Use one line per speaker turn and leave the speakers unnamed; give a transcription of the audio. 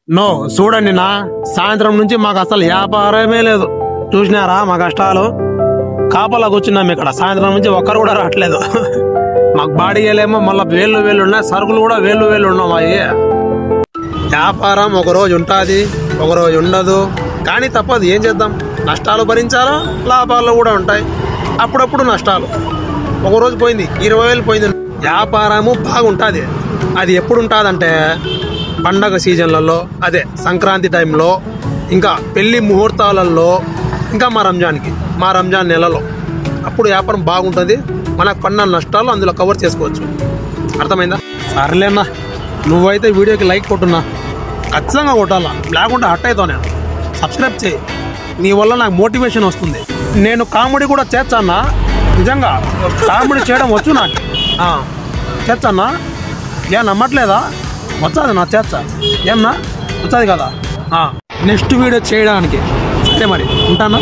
No చూడండి నా సాయంత్రం నుంచి మాకు అసలు వ్యాపారమే లేదు. చూసినారా మా కష్టాలు? కాపలా కూర్చున్నాం ఇక్కడ, సాయంత్రం నుంచి ఒక్కరు కూడా రావట్లేదు. మాకు బాడీలేమో మళ్ళీ వేళ్ళు ఉన్నాయి, సరుకులు కూడా వేళ్ళు ఉన్నాం. అవి వ్యాపారం ఒకరోజు ఉంటుంది, ఒకరోజు ఉండదు. కానీ తప్పదు, ఏం చేద్దాం? నష్టాలు భరించాలా, లాభాలు కూడా ఉంటాయి. అప్పుడప్పుడు నష్టాలు. ఒకరోజు పోయింది 20,000 పోయింది. వ్యాపారము బాగుంటుంది. అది ఎప్పుడు ఉంటుందంటే పండగ సీజన్లలో, అదే సంక్రాంతి టైంలో, ఇంకా పెళ్లి ముహూర్తాలలో, ఇంకా మా రంజాన్ నెలలో అప్పుడు వ్యాపారం బాగుంటుంది. మనకు కొన్న నష్టాలు అందులో కవర్ చేసుకోవచ్చు. అర్థమైందా? సర్లేనా, నువ్వైతే వీడియోకి లైక్ కొట్టున్నా, ఖచ్చితంగా కొట్టాలా, లేకుంటే హట్ అవుతావు. నేను సబ్స్క్రైబ్ చేయి, నీ వల్ల నాకు మోటివేషన్ వస్తుంది. నేను కామెడీ కూడా చేస్తానా, నిజంగా కామెడీ చేయడం వచ్చు నాకు. చేస్తానా? ఏం నమ్మట్లేదా? వచ్చాది నా చేస్తా. ఏమన్నా వచ్చాది కదా నెక్స్ట్ వీడియో చేయడానికి. సరే మరి ఉంటానా?